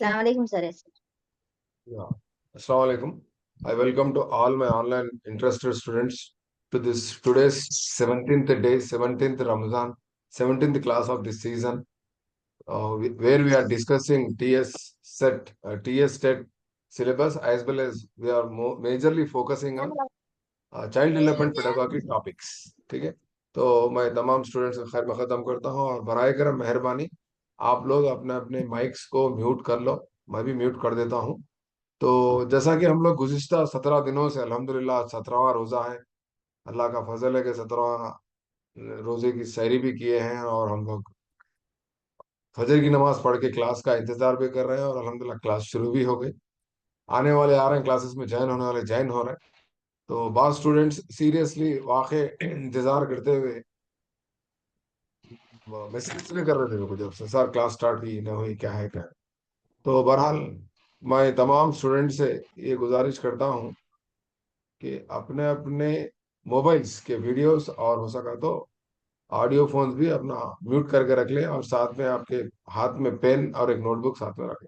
Assalamualaikum sir. Yeah. Assalamu alaikum. I welcome to all my online interested students to this today's 17th day, 17th Ramadan, 17th class of this season, where we are discussing TS set syllabus, as well as we are majorly focusing on child development pedagogy topics. ठीक है, तो मैं तमाम students का खैर मकदम करता हूँ और बराए करम मेहरबानी आप लोग अपने अपने माइक्स को म्यूट कर लो। मैं भी म्यूट कर देता हूँ। तो जैसा कि हम लोग गुज़िश्ता 17 दिनों से अल्हम्दुलिल्लाह 17वां रोज़ा है। अल्लाह का फजल है कि 17वां रोज़े की सैरी भी किए हैं और हम लोग फजर की नमाज पढ़ के क्लास का इंतजार भी कर रहे हैं और अल्हम्दुलिल्लाह क्लास शुरू भी हो गई। आने वाले आ रहे हैं, क्लासेस में ज्वाइन होने वाले ज्वाइन हो रहे हैं। तो बाद स्टूडेंट्स सीरियसली वाकई इंतजार करते हुए मैसेज भी कर रहे थे मेरे को जब से सर क्लास स्टार्ट हुई ना हुई, क्या है क्या है। तो बहरहाल मैं तमाम स्टूडेंट से ये गुजारिश करता हूँ कि अपने अपने मोबाइल्स के वीडियोस और हो सका तो ऑडियो फोन्स भी अपना म्यूट करके रख लें और साथ में आपके हाथ में पेन और एक नोटबुक साथ में रखें।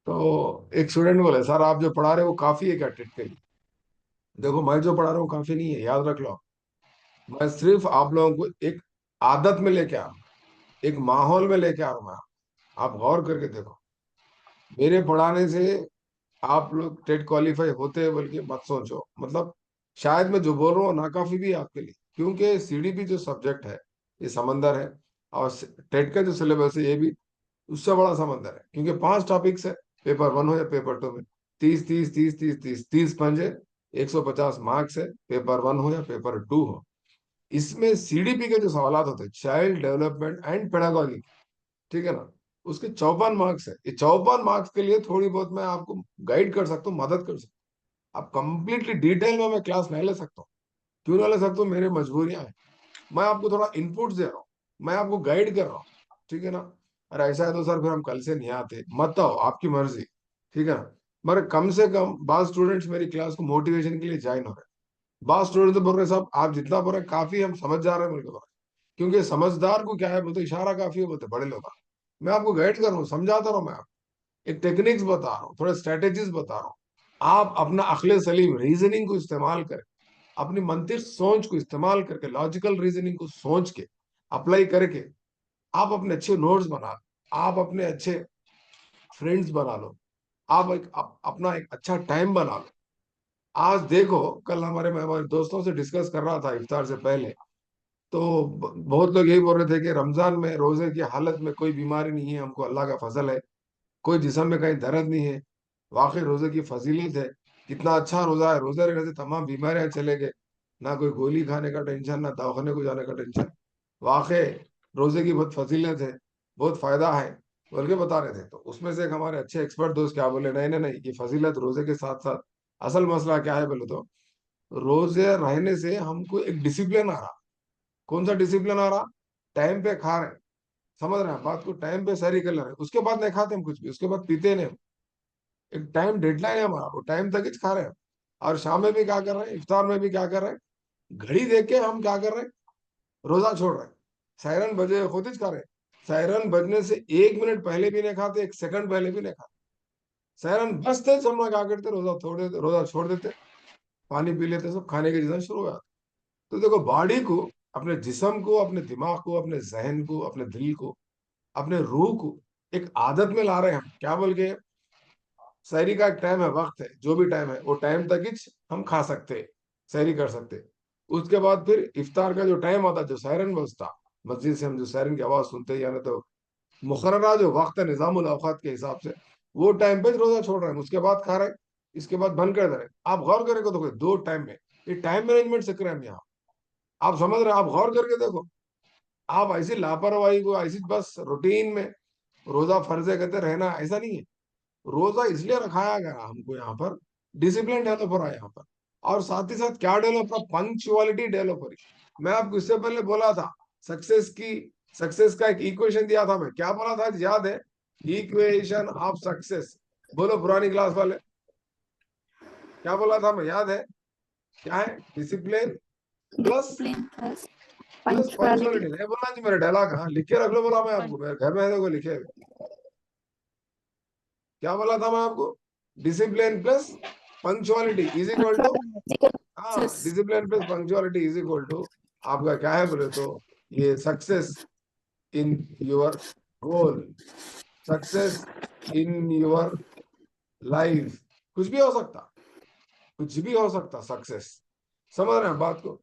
तो एक स्टूडेंट बोले सर आप जो पढ़ा रहे हो वो काफ़ी है क्या टेट के लिए? देखो मैं जो पढ़ा रहा हूँ काफ़ी नहीं है, याद रख लो। मैं सिर्फ आप लोगों को एक आदत में लेके आ रहा हूँ, एक माहौल में लेके आ रहा हूँ मैं। आप गौर करके देखो, मेरे पढ़ाने से आप लोग टेट क्वालिफाई होते हैं बल्कि मत सोचो। मतलब शायद मैं जो बोल रहा हूँ नाकाफी भी है आपके लिए, क्योंकि सीडीपी जो सब्जेक्ट है ये समंदर है और टेट का जो सिलेबस है ये भी उससे बड़ा समंदर है, क्योंकि 5 टॉपिक्स है। पेपर 1 हो या पेपर 2 में 30 30 30 30 30 पंजे 150 मार्क्स है, पेपर 1 हो या पेपर 2 हो। इसमें सीडीपी के जो सवाल होते हैं चाइल्ड डेवलपमेंट एंड पेडागॉजी, ठीक है ना, उसके 54 मार्क्स है। ये 54 मार्क्स के लिए थोड़ी बहुत मैं आपको गाइड कर सकता हूँ, मदद कर सकता हूँ। अब कंप्लीटली डिटेल में मैं क्लास नहीं ले सकता हूँ। क्यों नहीं ले सकता हूँ? मेरी मजबूरियां हैं। मैं आपको थोड़ा इनपुट दे रहा हूँ, मैं आपको गाइड कर रहा हूँ, ठीक है ना। अरे ऐसा है तो सर फिर हम कल से नहीं आते, मत आओ, आपकी मर्जी, ठीक है ना। मगर कम से कम बाद स्टूडेंट्स मेरी क्लास को मोटिवेशन के लिए ज्वाइन हो रहे हैं। बाद स्टूडेंट तो बोल रहे साहब आप जितना बोल रहे हैं काफी, हम समझ जा रहे हैं बोल के। क्योंकि समझदार को क्या है बोलते इशारा काफी है बोलते बड़े लोग। मैं आपको गाइड कर रहा हूँ, समझाता रहा हूँ, मैं आपको एक टेक्निक्स बता रहा हूँ, थोड़े स्ट्रेटेजीज बता रहा हूँ। आप अपना अक्ल सलीम रीजनिंग को इस्तेमाल करें, अपनी मंतिक सोच को इस्तेमाल करके, लॉजिकल रीजनिंग को सोच के अप्लाई करके आप अपने अच्छे नोट्स बना लो, आप अपने अच्छे फ्रेंड्स बना लो, आप अपना एक अच्छा टाइम बना लो। आज देखो, कल मैं हमारे दोस्तों से डिस्कस कर रहा था इफ्तार से पहले, तो बहुत लोग यही बोल रहे थे कि रमजान में रोजे की हालत में कोई बीमारी नहीं है, हमको अल्लाह का फजल है, कोई जिस्म में कहीं दर्द नहीं है। वाकई रोजे की फजीलत है, कितना अच्छा रोजा है। रोजे रहने से तमाम बीमारियां चले गए, ना कोई गोली खाने का टेंशन, ना दवाखाने को जाने का टेंशन। वाकई रोजे की बहुत फजीलत है, बहुत फायदा है, बोल के बता रहे थे। तो उसमें से एक हमारे अच्छे एक्सपर्ट दोस्त क्या बोले, नहीं नहीं नहीं, ये फजीलत रोजे के साथ साथ असल मसला क्या है बोले तो रोजे रहने से हमको एक डिसिप्लिन आ रहा। कौन सा डिसिप्लिन आ रहा? टाइम पे खा रहे हैं, समझ रहे हैं बात को, टाइम पे सही कर ले रहे हैं, उसके बाद नहीं खाते हम कुछ भी, उसके बाद पीते नहीं हम। एक टाइम डेडलाइन है हमारा, वो टाइम तक ही खा रहे हैं। और शाम में भी क्या कर रहे हैं, इफ्तार में भी क्या कर रहे हैं, घड़ी देख के हम क्या कर रहे हैं, रोजा छोड़ रहे हैं। सायरन बजे खुद ही खा रहे हैं। सायरन बजने से 1 मिनट पहले भी नहीं खाते, 1 सेकंड पहले भी नहीं खाते। सायरन बजते ही हम लोग क्या करते, रोजा छोड़ देते, पानी पी लेते, सब खाने की चीजें शुरू हो जाती। तो देखो, बॉडी को, अपने जिस्म को, अपने दिमाग को, अपने जहन को, अपने दिल को, अपने रूह को एक आदत में ला रहे हैं हम, क्या बोल के सहरी का एक टाइम है, वक्त है, जो भी टाइम है वो टाइम तक ही हम खा सकते हैं, सहरी कर सकते हैं। उसके बाद फिर इफ्तार का जो टाइम आता है, जो सायरन बजता मस्जिद से, हम जो सायरन की आवाज सुनते हैं, यानी तो मुकर्ररा जो वक्त है निजामुल औकात के हिसाब से, वो टाइम पे रोजा छोड़ रहे हैं, उसके बाद खा रहे हैं, इसके बाद बंद कर दे रहे हैं। आप गौर करेंगे तो 2 टाइम में ये टाइम मैनेजमेंट सीख रहे हैं हम यहाँ। आप समझ रहे हैं? आप गौर करके देखो। आप ऐसी लापरवाही को, ऐसी बस रूटीन में रोजा फर्ज कहते रहना, ऐसा नहीं है। रोजा इसलिए रखाया गया हमको यहाँ पर, डिसिप्लिन डेवलप हो रहा है यहाँ पर। और साथ ही साथ क्या डेवलप हो रहा, पंक्चुअलिटी डेवलप हो रही। मैं आपको इससे पहले बोला था सक्सेस की, सक्सेस का एक इक्वेशन दिया था, मैं क्या बोला था याद है? Equation of success. बोलो पुरानी क्लास वाले, क्या बोला था मैं, याद है? क्या है? Discipline plus Discipline plus plus punctuality. Punctuality. नहीं बोलना जी, मेरे डायलॉग हाँ लिख के रख लो, बोला मैं आपको, मेरे घर में है, देखो लिखे हुए। क्या बोला था मैं आपको? Discipline plus punctuality is equal to, हाँ, discipline plus punctuality is equal to आपका क्या है बोले तो ये success in your goal, success in your life. कुछ भी हो सकता, कुछ भी हो सकता सक्सेस। समझ रहे हैं बात को?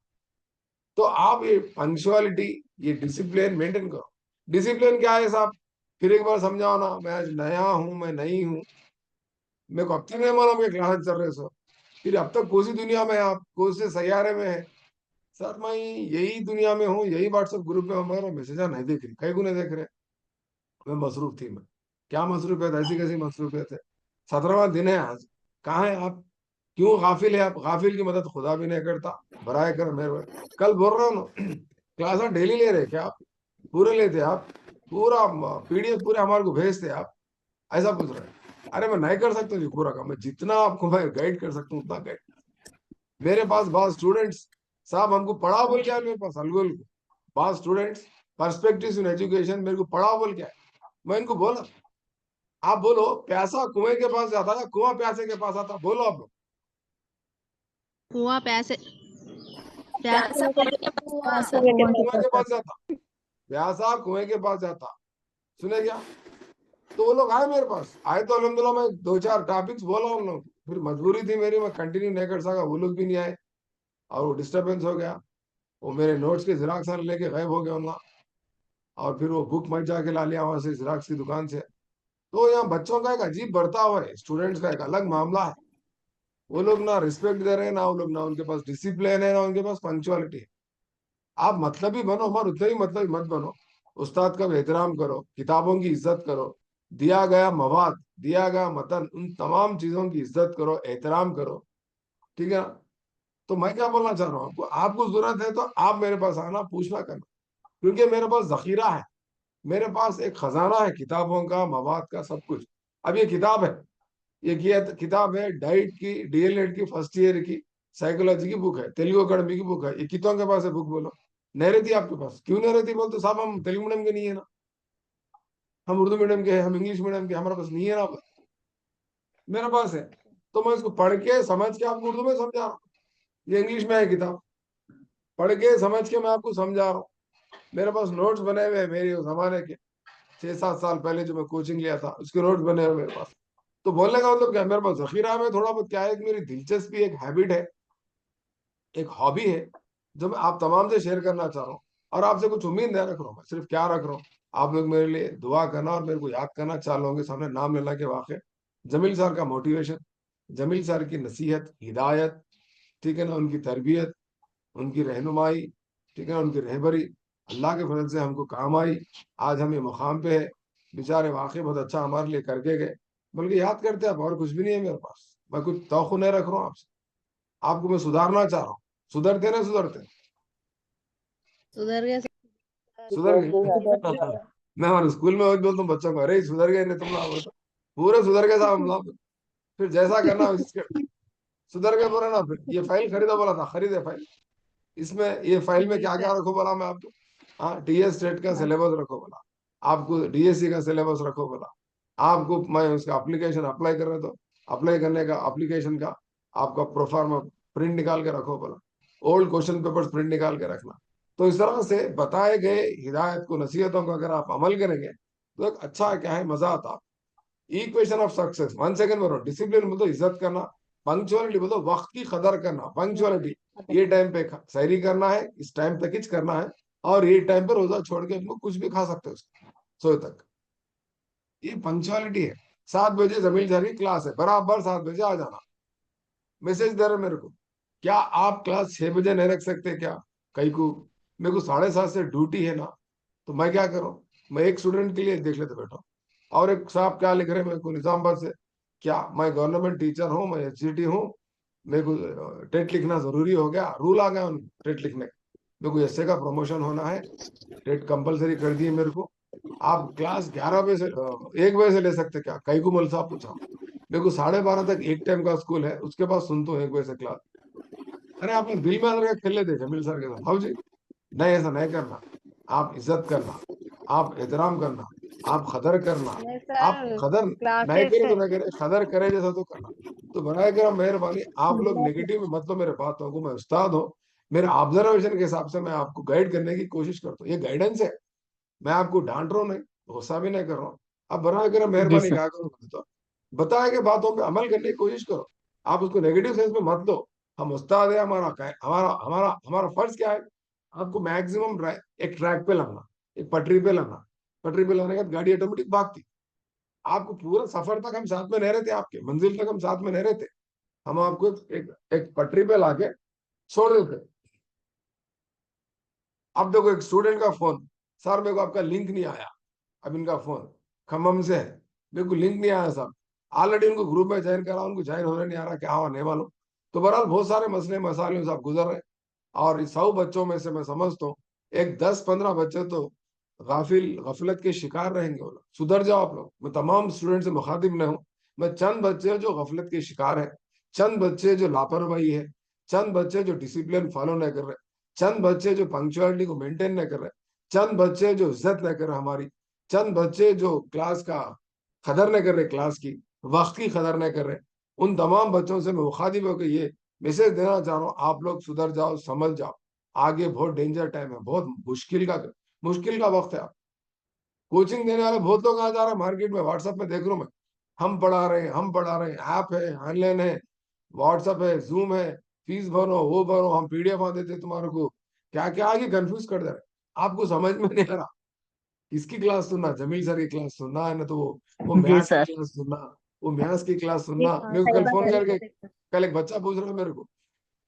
तो आप ये पंक्चुअलिटी, ये डिसिप्लिन मेंटेन करो। डिसिप्लिन क्या है साहब? फिर एक बार समझाओ ना, मैं आज नया हूं, मैं नहीं हूं, मेरे को अब तक नहीं मालूम कि क्लास चल रहे सो। फिर अब तक कौन सी दुनिया में आप, कौन से सैयारे में है? सर मैं यही दुनिया में हूँ, यही व्हाट्सएप ग्रुप में हमारा मैसेज नहीं देख रही, कई गुने देख रहे। मैं मसरूफ थी, मैं क्या मसरूफियत, ऐसी कैसी मसरूफियत है? 17वां दिन है आज, कहाँ है आप? क्यों गाफिल है आप? गाफिल की मदद खुदा भी नहीं करता, बराए कर मेरे। कल बोल रहा हूँ ना, क्लास डेली ले रहे क्या आप? पूरे लेते आप? पूरा पीडीएफ पूरे हमारे को भेजते आप? ऐसा पूछ रहे हैं? अरे मैं नहीं कर सकता जी पूरा काम, मैं जितना आपको मैं गाइड कर सकता हूँ उतना गाइड। मेरे पास बहुत स्टूडेंट्स, साहब हमको पढ़ा बोल क्या है मेरे पास अलगुल को, बहुत स्टूडेंट्स, पर्सपेक्टिव्स इन एजुकेशन, मेरे को पढ़ा बोल क्या है? मैं इनको बोला, आप बोलो प्यासा कुएं के पास जाता है, कुआं प्यासे के पास आता? बोलो आप। कुआं पैसे प्यासा कुएं के पास जाता, प्यासा कुएं के पास जाता। सुने क्या? तो वो लोग आए मेरे पास, आए तो अल्हम्दुलिल्लाह मैं दो चार टॉपिक्स बोला उन लोग, फिर मजबूरी थी मेरी, मैं कंटिन्यू नहीं कर सका, वो लोग भी नहीं आए और वो डिस्टरबेंस हो गया। वो मेरे नोट्स के जिराक्स लेके गायब हो गए उनका, और फिर वो बुक मैं जाके ला लिया वहां से जिराक्स की दुकान से। तो यहाँ बच्चों का एक अजीब बर्ताव है, स्टूडेंट्स का एक अलग मामला है। वो लोग ना रिस्पेक्ट दे रहे हैं, ना वो लोग, ना उनके पास डिसिप्लिन है, ना उनके पास पंक्चुअलिटी है। आप मतलबी बनो, मगर उतना ही मतलबी मत बनो। उस्ताद का भी एहतराम करो, किताबों की इज्जत करो, दिया गया मवाद, दिया गया मतन, उन तमाम चीजों की इज्जत करो, एहतराम करो। ठीक है ना? तो मैं क्या बोलना चाह रहा हूँ आपको, आपको जरूरत है तो आप मेरे पास आना, पूछना करना, क्योंकि मेरे पास जखीरा है, मेरे पास एक खजाना है किताबों का, मवाद का, सब कुछ। अब ये किताब है, ये किताब है डाइट की, डीएलएड की फर्स्ट ईयर की साइकोलॉजी की बुक है, तेलुगु अकेडमी की बुक है। ये कितों के पास है बुक बोलो? नहीं रहती आपके पास? क्यों नहीं रहती बोल? तो साहब हम तेलुगु मीडियम के नहीं है ना, हम उर्दू मीडियम के हैं, हम इंग्लिश मीडियम के, हमारे पास नहीं है ना। मेरे पास है, तो मैं इसको पढ़ के समझ के आपको उर्दू में समझा रहा हूँ। ये इंग्लिश में है किताब, पढ़ के समझ के मैं आपको समझा रहा हूँ। मेरे पास नोट्स बने हुए हैं मेरे उस जमाने के, 6-7 साल पहले जो मैं कोचिंग लिया था, उसके नोट्स बने हुए मेरे पास। तो बोलने का मतलब क्या, मेरे पास जखीरा में थोड़ा बहुत क्या है, मेरी दिलचस्पी, एक हैबिट है, एक हॉबी है, जो मैं आप तमाम से शेयर करना चाह रहा हूँ। और आपसे कुछ उम्मीद नहीं रख रहा हूँ, मैं सिर्फ क्या रख रहा हूँ, आप लोग मेरे लिए दुआ करना और मेरे को याद करना, 4 लोगों के सामने नाम लेना के वाक़े जमील सर का मोटिवेशन, जमील सर की नसीहत, हिदायत, ठीक है ना, उनकी तरबियत, उनकी रहनुमाई, ठीक है ना, उनकी रहबरी, अल्लाह के फजल से हमको काम आई। आज हम ये मुकाम पे है, बेचारे वाकई बहुत अच्छा हमारे लिए करके गए। बल्कि याद करते हैं, अब और कुछ भी नहीं है मेरे पास, मैं कुछ तोख्ता नहीं रख रहा हूँ आपसे, आपको मैं सुधारना चाह रहा हूँ। सुधरते ना सुधरते? सुधर गए। सुधर गए। मैं हमारे स्कूल में बोलता हूँ बच्चों को, अरे सुधर गए नहीं तुम लोग, तो पूरे सुधर गए साहब हम लोग। फिर जैसा करना उसके, सुधर गए बोला ना। फिर ये फाइल खरीदो बोला था, खरीदे फाइल। इसमें ये फाइल में क्या क्या रखो बोला मैं आपको? हाँ, टीएस स्टेट का सिलेबस रखो बोला, आपको डीएससी का सिलेबस रखो बोला, आपको मैं उसका एप्लीकेशन अप्लाई कर रहा था, अप्लाई करने का एप्लीकेशन का आपका प्रोफार्मा प्रिंट निकाल के रखो बोला, ओल्ड क्वेश्चन पेपर्स प्रिंट निकाल के रखना। तो इस तरह से बताए गए हिदायत को, नसीहतों को अगर आप अमल करेंगे तो एक अच्छा क्या है, मजा आता। इक्वेशन ऑफ सक्सेस, 1 सेकंड बोलो, डिसिप्लिन बोलो इज्जत करना, पंक्चुअलिटी बोलो वक्त की कदर करना, पंक्चुअलिटी ये टाइम पे सैरी करना है, इस टाइम तक ही करना है, और ये टाइम पे रोजा छोड़ के हम कुछ भी खा सकते हो सोए तक, ये पंक्चुअलिटी है। 7 बजे जमील सर की क्लास है, बराबर 7 बजे आ जाना। मैसेज दे रहे मेरे को, क्या आप क्लास 6 बजे नहीं रख सकते क्या? कई को, मेरे को 7:30 से ड्यूटी है ना, तो मैं क्या करूं? मैं एक स्टूडेंट के लिए देख लेते बैठा हूं। और एक साहब क्या लिख रहे हैं मेरे को निजामाबाद से, क्या मैं गवर्नमेंट टीचर हूँ, मैं एचजीटी हूँ, मेरे को टेट लिखना जरूरी हो गया, रूल आ गया उनको टेट लिखने का। मेरे को एसए का प्रमोशन होना है, टेट कंपलसरी कर दिए मेरे को। आप क्लास 11 बजे से 1 बजे से ले सकते क्या? कई को मल साहब पूछा, मेरे को 12:30 तक एक टाइम का स्कूल है, उसके बाद सुनता हूँ 1 बजे से क्लास। अरे आपने दिल में अंदर खेल लेते जमील सर के साथ, हाँ जी। नहीं, ऐसा नहीं करना, आप इज्जत करना, आप एहतराम करना, आप खदर करना, नहीं आप सर, खदर नहीं क्लासेस करे है। तो नहीं करे, खदर करे जैसा तो करना। तो बनाए कर मेहरबानी, आप लोग क्लासेस। नेगेटिव में मतलब मेरे बातों को, मैं उस्ताद हूँ, मेरे ऑब्जर्वेशन के हिसाब से मैं आपको गाइड करने की कोशिश करता हूँ, ये गाइडेंस है। मैं आपको डांट रहा हूँ नहीं, गुस्सा भी नहीं कर रहा हूँ। आप बनाए कर जी मेहरबानी सर। क्या करो, तो बताए के बातों पे अमल करने की कोशिश करो। आप उसको नेगेटिव सेंस में मत लो। हम उस्ताद है, हमारा हमारा हमारा फर्ज क्या है, आपको मैक्सिमम एक ट्रैक पे लाना, एक पटरी पे लाना। पटरी पे लाने के बाद गाड़ी ऑटोमेटिक भागती। आपको पूरा सफर तक हम साथ में नहीं रहते, आपके मंजिल तक हम साथ में नहीं रहते। हम आपको एक पटरी पे लाके छोड़ देते। अब देखो एक स्टूडेंट का फोन, सर मेरे को आपका लिंक नहीं आया, अब इनका फोन खम्मम से है, मेरे को लिंक नहीं आया सर। ऑलरेडी उनको ग्रुप में ज्वाइन करा, उनको ज्वाइन होने नहीं आ रहा, क्या हुआ नहीं मालूम। तो बहरहाल बहुत सारे मसले मसाले से आप गुजर रहे हैं। और इस 100 बच्चों में से मैं समझता हूँ एक 10-15 बच्चे तो गफलत के शिकार रहेंगे। वो लोग सुधर जाओ आप लोग। मैं तमाम स्टूडेंट से मुखातिब नहीं हूँ, मैं चंद बच्चे जो गफलत के शिकार है, चंद बच्चे जो लापरवाही है, चंद बच्चे जो डिसिप्लिन फॉलो नहीं कर रहे, चंद बच्चे जो पंक्चुअलिटी को मेंटेन नहीं कर रहे, चंद बच्चे जो इज्जत नहीं कर रहे हमारी, चंद बच्चे जो क्लास का कदर नहीं कर रहे, क्लास की वक्त की कदर नहीं कर रहे। उन तमाम बच्चों से मैं मुखातिब होकर ये मैसेज देना चाह रहा हूँ, आप लोग सुधर जाओ, समझ जाओ। आगे बहुत डेंजर टाइम है, बहुत मुश्किल का वक्त है। आप कोचिंग देने वाले बहुत लोग आ जा रहे हैं मार्केट में, व्हाट्सएप में देख रहा हूं मैं। हम पढ़ा रहे हैं, ऐप है, ऑनलाइन है, व्हाट्सएप है, जूम है, फीस भरो, वो भरो, हम पीडीएफ आ देते तुम्हारे को, क्या क्या आगे कंफ्यूज कर दे रहे हैं। आपको समझ में नहीं आ रहा किसकी क्लास सुनना, जमील सर की क्लास सुनना है ना, तो वो जी मैथ्स की सर। क्लास सुनना, वो मैथ्स की क्लास जी सुनना। हाँ, मेरे को सही कल बात फोन है। करके, कल एक बच्चा पूछ रहा है मेरे को,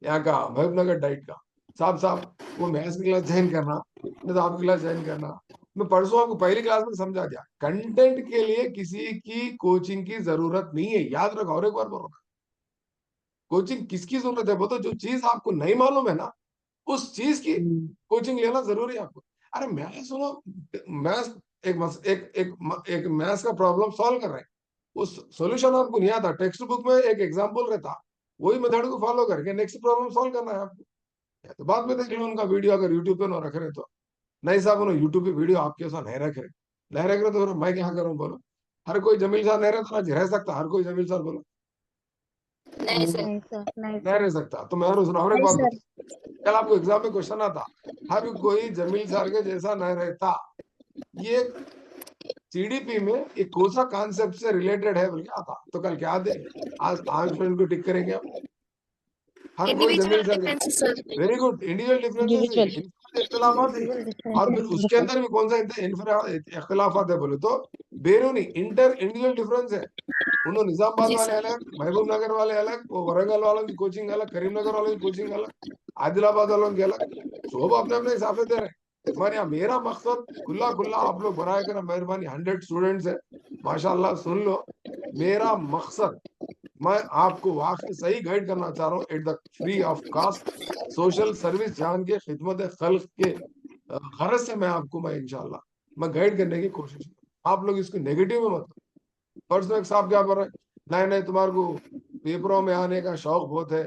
यहाँ का महबूबनगर डाइट का, साहब साहब वो मैथ्स की क्लास ज्वाइन करना, नहीं तो आपकी क्लास ज्वाइन करना। मैं परसों आपको पहली क्लास में समझा दिया, कंटेंट के लिए किसी की कोचिंग की जरूरत नहीं है, याद रखो। और एक बार बोल रहा हूं, कोचिंग किसकी जरूरत है, वो तो जो चीज आपको नहीं मालूम है ना, उस चीज की कोचिंग लेना जरूरी है आपको। अरे मैं सुनो, मैथ्स एक मैथ्स का प्रॉब्लम सॉल्व कर रहे हैं, उस सॉल्यूशन आपको नहीं आता, टेक्स्ट बुक में एक एग्जांपल रहता, वही मेथड को फॉलो करके नेक्स्ट प्रॉब्लम सॉल्व करना है आपको। या तो बाद में देख लो उनका वीडियो, अगर यूट्यूब पे ना रख रहे तो। नहीं साहब उन्होंने यूट्यूब पे वीडियो आपके साथ नहीं रख रहे तो फिर मैं क्या करूं बोलो। हर कोई जमील साहब नहीं रहता, आज रह सकता हर कोई जमील साहब बोलो, नहीं सर। नहीं सर, नहीं नहीं सर। रह सकता। तो मैं और एक नहीं बात सर। बता, कल आपको एग्जाम में क्वेश्चन आता, हर कोई जमील सर के जैसा नहीं रहता। ये सीडीपी में एक कौन सा कॉन्सेप्ट से रिलेटेड है बोल के आता, तो कल क्या दे, आज आज स्टूडेंट को टिक करेंगे आप। हर कोई जमील इंडिविजुअल सर के, differences sir. Very good, individual differences है, इंडिविजुअल। इख्तलाफात है। और फिर उसके अंदर भी कौन सा इख्तलाफात है बोले तो बैरूनी इंटर इंडिविजुअल डिफरेंस है। उन्होंने निजामाबाद जी वाले सर। अलग, महबूब नगर वाले अलग, वो वरंगल वालों की कोचिंग अलग, करीमनगर वालों की कोचिंग अलग, आदिलाबाद वालों की अलग, सब अपने अपने हिसाब से दे रहे हैं। हमारे यहाँ मेरा मकसद खुला खुला, आप लोग बनाए कर मेहरबानी, 100 स्टूडेंट्स है माशाल्लाह, सुन लो। मेरा मकसद, मैं आपको वाकई सही गाइड करना चाह रहा हूँ at the free of cost, social service जान के, खिदमत खल्क के गरज से मैं इंशाल्लाह मैं गाइड करने की कोशिश करूँ। आप लोग इसको नेगेटिव में मत। परसों एक साहब क्या बोल रहे हैं, नहीं नहीं तुम्हारे को पेपरों में आने का शौक बहुत है,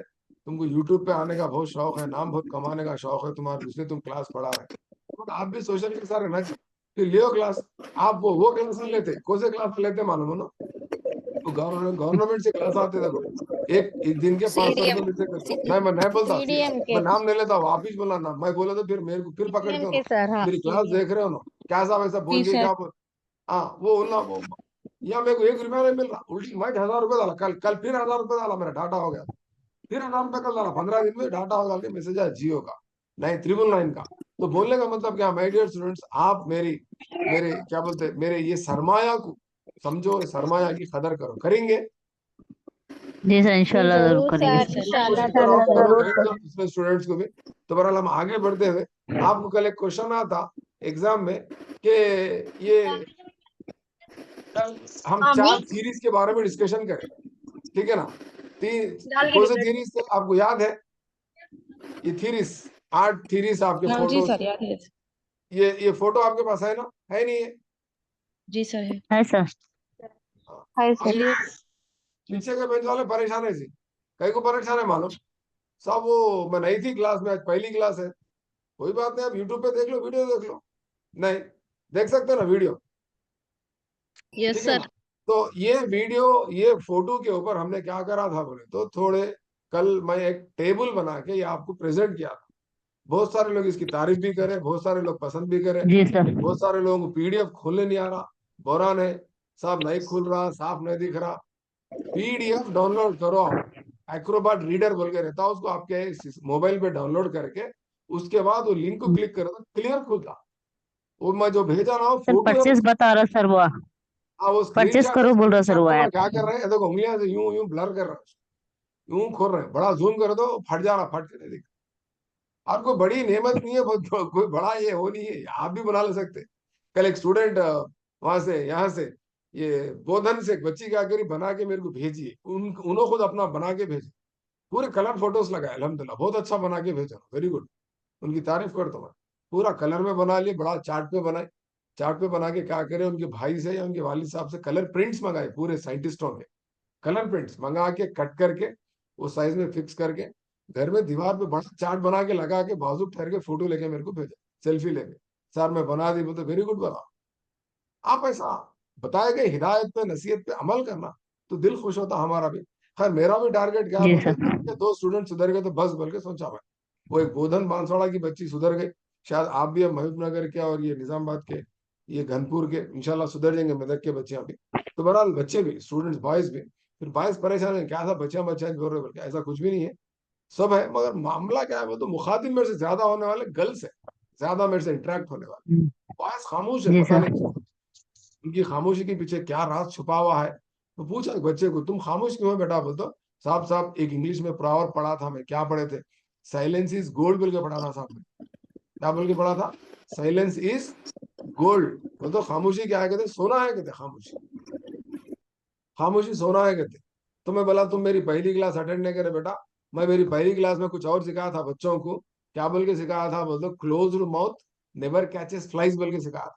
तुमको यूट्यूब पे आने का बहुत शौक है, नाम बहुत कमाने का शौक है तुम्हारे को, इसलिए तुम क्लास पढ़ा रहे हो। तो आप भी सोशल के साथ रहना चाहिए, फिर लियो क्लास। आप वो क्लास नहीं लेते, कौन से क्लास लेते मालूम हो ना, तो गवर्नमेंट से क्लास आते देखो, एक दिन के 500 रुपये सीडीएम। मिलते थे। नहीं मैं नहीं बोलता, सीडीएम के। मैं नाम नहीं लेता, वापिस बोला नाम, मैं बोला तो फिर मेरे को फिर पकड़ते सीडीएम हो ना, के सर, हाँ, मेरी क्लास सीडीएम। देख रहे हो ना, क्या साहब ऐसा जी बोल के सर। क्या बोल। हाँ वो ना वो, या मेरे को 1 रुपया नहीं मिल रहा, उल्टी मैं 1000 रुपये डाला, कल कल फिर 1000 रुपये डाला, मेरा डाटा हो गया, फिर 1000 रुपये कल डाला, 15 दिन में डाटा हो गया, मैसेज आया जियो का, नहीं 999 का। तो बोलने का मतलब क्या, माय डियर स्टूडेंट्स, आप मेरी मेरे क्या बोलते मेरे ये सरमाया को समझो, सरमाया की कदर करो, करेंगे। जी सर, जी इंशाल्लाह जरूर जरूर करेंगे सर, सर। पूरी इंशाल्लाह कोशिश करो, ताला आप लोग जरूर। गाइड करो दूसरे स्टूडेंट्स को भी। तो बहरहाल हम आगे बढ़ते हुए, आपको कल एक क्वेश्चन आता एग्जाम में कि ये हम आमी 4 सीरीज के बारे में डिस्कशन करें, ठीक है ना। डाल के कौन दे से प्लेट में। सीरीज थे आपको याद है, ये थीरीज, 8 थीरीज आपके हाँ जी फोटोज, सर, याद है। ये फोटो आपके पास है ना, है नहीं है। जी सर है। है सर। हाँ। हाय अब सर। ये पीछे के बेंच वाले परेशान है जी, कई को परेशान है मालूम, सब वो मैं नहीं थी क्लास में, आज पहली क्लास है। कोई बात नहीं, आप यूट्यूब पे देख लो, वीडियो देख लो, नहीं देख सकते ना वीडियो, यस ठीक है सर। ना। तो ये वीडियो, ये फोटो के ऊपर हमने क्या करा था बोले तो, थोड़े कल मैं एक टेबल बना के ये आपको प्रेजेंट किया था। बहुत सारे लोग इसकी तारीफ भी करे, बहुत सारे लोग पसंद भी करे, जी सर। बहुत सारे लोगों को पीडीएफ खोलने नहीं आ रहा, बोरान है, साहब नहीं खुल रहा, साफ नहीं दिख रहा। पीडीएफ डाउनलोड करो आप, एक्रोबाट रीडर बोल के रहता है, उसको आपके मोबाइल पे डाउनलोड करके उसके बाद वो लिंक को क्लिक करो तो क्लियर खुलता। वो मैं जो भेजा ना वो सर फोटो है, परचेस बता रहा सर वो। हाँ वो परचेस स्क्रीनशॉट है। करो बोल रहा सर स्क्रीनशॉट वो में ऐप। क्या कर रहे हैं, ये देखो उंगलियां से यूं यूं ब्लर कर रहे हैं, यूं खोल रहे हैं, बड़ा जूम कर दो फट जा रहा, फट के नहीं दिख। आपको बड़ी नेमत नहीं है, बहुत कोई बड़ा ये हो नहीं है, आप भी बना ले सकते। कल एक स्टूडेंट वहां से, यहाँ से, ये बोधन से एक बच्ची क्या करी, बना के मेरे को भेजिए, उन्होंने खुद अपना बना के भेजे, पूरे कलर फोटोज लगाए, अल्हम्दुलिल्लाह बहुत अच्छा बना के भेजा, वेरी गुड, उनकी तारीफ करता हूँ। पूरा कलर में बना लिए, बड़ा चार्ट पे बनाए, चार्ट पे बना के क्या करे, उनके भाई से या उनके वालिद साहब से कलर प्रिंट्स मंगाए, पूरे साइंटिस्टों के कलर प्रिंट्स मंगा के कट करके वो साइज में फिक्स करके घर में दीवार पे बड़ा चार्ट बना के लगा के बाजू ठहर के फोटो लेके मेरे को भेजा, सेल्फी लेके, सर मैं बना दी, बोलते वेरी गुड बना। आप ऐसा बताए गए हिदायत पे नसीहत पे अमल करना तो दिल खुश होता हमारा भी। खैर मेरा भी टारगेट क्या है जी बोलते, सर। एक या दो स्टूडेंट सुधर गए तो बस बोल के सोचा मैं। वो एक बोधन बांसवाड़ा की बच्ची सुधर गई, शायद आप भी, अब महबूबनगर के और ये निजामाबाद के, ये घनपुर के इंशाल्लाह सुधर जाएंगे, मेदक के बच्चे भी। तो बहरहाल बच्चे भी, स्टूडेंट्स बॉयज भी, फिर बॉयज परेशान है क्या था बच्चा बच्चा बोल रहे, बल्कि ऐसा कुछ भी नहीं है, सब है, मगर मामला क्या है, वो तो मुखातिब मेरे से ज्यादा होने वाले गर्ल्स है, ज्यादा मेरे से इंटरेक्ट होने वाले। बॉयज खामोश है, जी पता सर। नहीं उनकी खामोशी के पीछे क्या राज छुपा हुआ है। तो पूछा बच्चे को, तुम खामोश क्यों हो बेटा, बोल तो साहब साहब एक इंग्लिश में प्रॉवर्ब पढ़ा था मैं, क्या पढ़े थे, साइलेंस इज गोल्ड बोल के पढ़ा था साहब ने। क्या बोल के पढ़ा था, साइलेंस इज गोल्ड। वो तो खामोशी क्या है, कहते सोना है, कहते खामोशी, खामोशी सोना है कहते। तो मैं बोला तुम मेरी पहली क्लास अटेंड नहीं करे बेटा, मैं मेरी पहली क्लास में कुछ और सिखाया था बच्चों को, क्या बोल के सिखाया था, बोल दो close mouth never catches flies बोल के सिखाया था।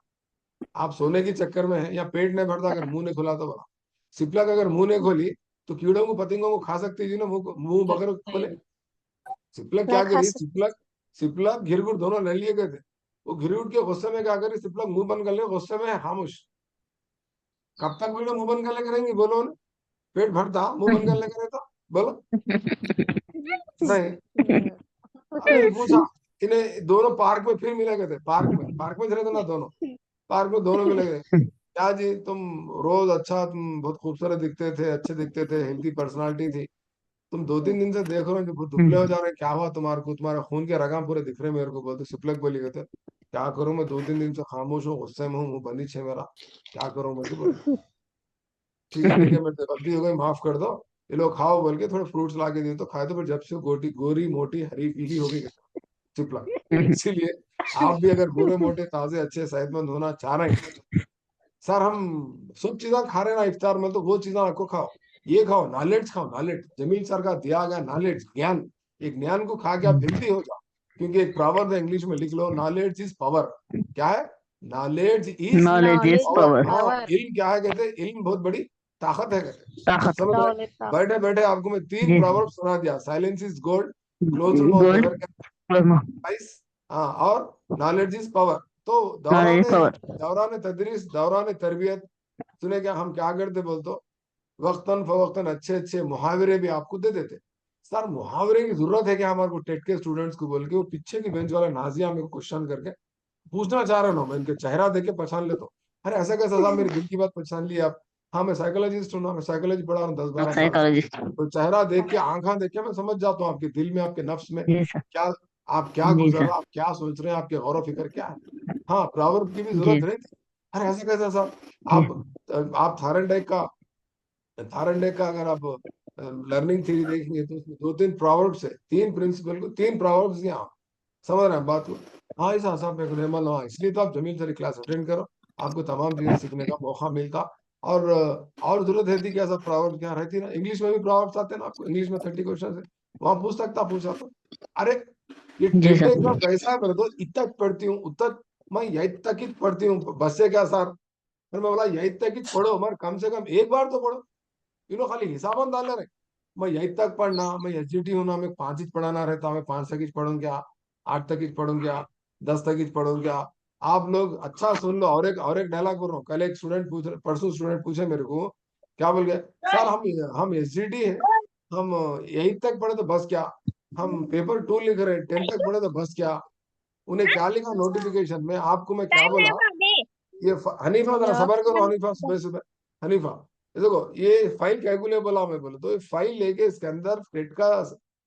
आप सोने के चक्कर में है, या पेट नहीं भरता अगर मुंह नहीं खुला तो बोला, सिपलक अगर मुंह नहीं खोली तो कीड़ों को पतंगों को खा सकती थी ना, मुंह बगर खोले। सिपलक क्या मैं खा करी, सकती सिपलक सिपलक घिरगुट दोनों ले लिए गए थे, वो घिरगुट के गुस्से में क्या करी, सिपलक मुंह बंद कर ले, गुस्से में है खामोश। कब तक वीडियो मुंह बंद कर ले करेंगी बोलो ना, पेट भरता मुंह बंद कर ले करे तो बोलो नहीं। अभी पूछा, इन्हें दोनों पार्क में फिर मिले गए थे, पार्क में चले थे ना दोनों, पार्क में दोनों मिले गए, क्या जी तुम रोज अच्छा, तुम बहुत खूबसूरत दिखते थे, अच्छे दिखते थे, हेल्थी पर्सनालिटी थी, तुम 2-3 दिन से देख रहे हो कि बहुत दुबले हो जा रहे हैं, क्या हुआ तुम्हारे को, तुम्हारे खून के रगां पूरे दिख रहे हैं मेरे को, बोलते सिपलक बोली गए थे, क्या करूं मैं 2-3 दिन से खामोश हूँ, गुस्से में हूँ, मुंह बंदी छे मेरा, क्या करूं मैं, बोले ठीक है मेरे से गलती हो गई, माफ कर दो, ये लोग खाओ बोल के थोड़े फ्रूट्स ला के दिए तो खाए, तो फिर जब से गोटी गोरी मोटी हरी पीली हो गई चिपला। इसीलिए आप भी अगर गोरे मोटे ताजे अच्छे सेहतमंद होना चाह रहे हैं, सर हम सब चीजें खा रहे हैं ना इफ्तार में, तो वो चीजें आपको खाओ, ये खाओ, नॉलेज खाओ, नॉलेज जमील सर का दिया गया नॉलेज, ज्ञान, एक ज्ञान को खा के आप हेल्दी हो जाओ। क्योंकि एक प्रॉवर्ब है, इंग्लिश में लिख लो, नॉलेज इज पावर। क्या है, knowledge is knowledge is knowledge power. Is power. हाँ, पावर। इल्म क्या है, कहते हैं इल्म बहुत बड़ी ताकत है, कहते हैं। ताकत। समझ रहे हैं? दौलत का। बैठे बैठे आपको मैं 3 जी। प्रॉवर्ब सुना दिया, silence is gold, close mouth gold. Never, guys, हाँ, और नॉलेज इज पावर। तो नॉलेज इज पावर। दौरान तदरीस, दौरान तरबियत, सुने क्या हम क्या करते बोलते, वक्तन फवक्तन अच्छे अच्छे मुहावरे भी आपको दे देते। सर मुहावरे की जरूरत है क्या हमारे को, टेट के स्टूडेंट्स को बोल के, वो पीछे की बेंच वाला नाजिया मेरे को क्वेश्चन करके पूछना चाह रहे हो, मैं इनके चेहरा देख के पहचान लेता हूँ। अरे ऐसा कैसा साहब, मेरे दिल की बात पहचान ली आप। हाँ मैं साइकोलॉजिस्ट हूँ ना, मैं साइकोलॉजी पढ़ा रहा हूँ 10-12 साल से। साइकोलॉजिस्ट। तो चेहरा देख के, आंखा देख के मैं समझ जाता हूँ आपके दिल में, आपके नफ्स में जी सर। क्या, आप क्या जी गुजर रहे सर। हो, आप क्या सोच रहे हैं, आपके गौर व फिक्र क्या है। हाँ प्रॉवर्ब की भी जी। जरूरत नहीं थी। अरे ऐसा कैसा साहब, जी। आप थायरन का अगर आप लर्निंग थ्योरी देखेंगे तो उसमें 2-3 प्रोवर्ब्स है, 3 प्रिंसिपल को 3 प्रोवर्ब्स यहाँ, समझ रहे हैं बात को। हाँ इस हिसाब में रेमल, हाँ इसलिए तो आप जमील सर क्लास अटेंड करो, आपको तमाम चीजें सीखने का मौका मिलता। और जरूरत रहती क्या, सब प्रोवर्ब्स क्या रहती ना, इंग्लिश में भी प्रोवर्ब्स आते हैं ना, आपको इंग्लिश में 30 क्वेश्चन है, वहां पूछ सकता, पूछा तो। अरे ये जी टेट सर। एग्जाम कैसा है मेरे दोस्त, इतना पढ़ती हूँ उतना, मैं यही तक ही पढ़ती हूँ, बस से क्या सर, फिर मैं बोला यही तक ही पढ़ो, मगर कम से कम एक बार तो पढ़ो, खाली हिसाब डाल रहे, मैं यही तक पढ़ना, मैं एसजीटी हूं ना, मैं 5 इंच पढ़ाना रहता, मैं 5 तक इंच पढ़ूं क्या, 8 तक इंच पढ़ूं क्या, 10 तक इंच पढ़ूं क्या, आप लोग अच्छा सुन लो। और एक डायलॉग बोल रहा हूँ। कल एक स्टूडेंट परसों स्टूडेंट पूछे मेरे को, क्या बोल गए, सर हम एसजीटी है, हम 8 तक पढ़े तो बस क्या, हम पेपर 2 लिख रहे हैं, 10 तक पढ़े तो बस क्या। उन्हें क्या लिखा नोटिफिकेशन में, आपको मैं क्या बोला, ये हनीफा जरा या सबर करो, हनीफा सुबह सुबह, हनीफा ये देखो, ये फाइल कैलकुलेट बोला मैं, बोले तो ये फाइल लेके इसके अंदर टेट का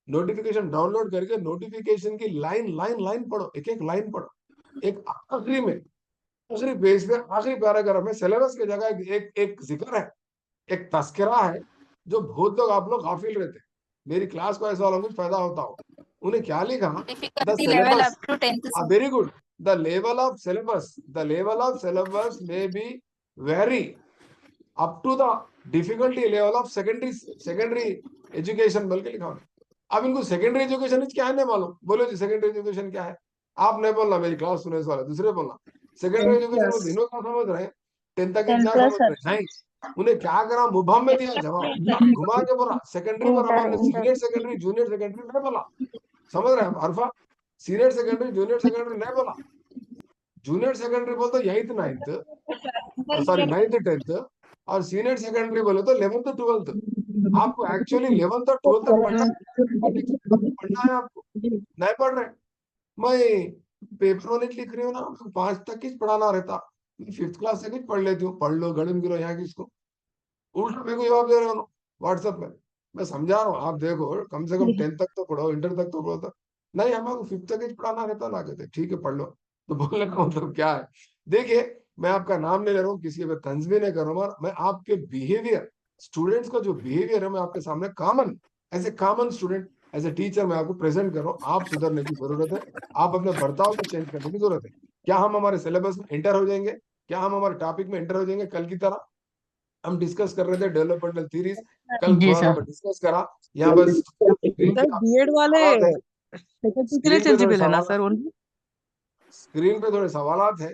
नोटिफिकेशन डाउनलोड करके नोटिफिकेशन की लाइन लाइन लाइन पढ़ो, एक एक लाइन पढ़ो। एक आखिरी में, आखिरी पेज पे, आखिरी पैराग्राफ में सिलेबस की जगह एक जिक्र है, एक तस्करा है, जो बहुत लोग आप लोग गाफिल रहते। मेरी क्लास को ऐसा वाला कुछ पैदा होता हो, उन्हें क्या लिखा, the Difficulty level up syllabus, to 10th. Very good, the level of syllabus may be vary up to the difficulty level of secondary education बोल के लिखा उन्हें। अब इनको सेकेंडरी एजुकेशन क्या है नहीं मालूम, बोलो जी सेकेंडरी एजुकेशन क्या है। आप नहीं बोलना, मेरी क्लास सुनने वाले दूसरे बोलना। सेकेंडरी एजुकेशन को दिनों का समझ रहे हैं, 10 तक टेन क्या प्लस समझ रहे हैं, नहीं। उन्हें क्या करा, मुबहम में दिया जवाब, घुमा के बोला सेकेंडरी पर, हमने सीनियर सेकेंडरी जूनियर सेकेंडरी नहीं बोला, समझ रहे हैं अरफा, सीनियर सेकेंडरी जूनियर सेकेंडरी नहीं बोला। जूनियर सेकेंडरी बोलते 8th 9th, sorry 9th 10th, और सीनियर सेकेंडरी बोले तो 11th 12th। आपको एक्चुअली 11th और 12th तक पढ़ना है आपको, नहीं पढ़ रहे। मैं पेपर में लिख रही हूँ ना, 5 तक ही पढ़ाना रहता, 5th क्लास तक ही पढ़ लेती हूँ, पढ़ लो गड़म गिरो यहाँ किसको, उल्टा मेरे को जवाब दे रहे हो व्हाट्सएप में। मैं समझा रहा हूँ, आप देखो कम से कम 10th तक तो पढ़ो, इंटर तक तो पढ़ो। नहीं, हमको 5th तक ही पढ़ाना रहता ना, कहते ठीक है पढ़ लो। तो बोलने का मतलब क्या है, देखिए मैं आपका नाम नहीं ले रहा हूँ, किसी पे तंज भी नहीं कर रहा हूँ, मैं आपके बिहेवियर, स्टूडेंट्स का जो बिहेवियर है, मैं आपके सामने common, as a common student, as a teacher मैं आपको प्रेजेंट कर रहा हूँ। आप सुधरने की जरूरत है, आप अपने बर्ताव को चेंज करने की जरूरत है। क्या हम हमारे सिलेबस में इंटर हो जाएंगे, क्या हम हमारे टॉपिक में इंटर हो जाएंगे कल की तरह। हम डिस्कस कर रहे थे डेवलपमेंटल थीरीज, कल जी थोड़ा सर। सा डिस्कस करा। यहाँ पर स्क्रीन सर पे बीएड वाले सवाल है, फैकल्टी के लिए स्क्रीन पे थोड़े एलिजिबल है ना सवाल, सर उनकी? स्क्रीन पे थोड़े सवाल है,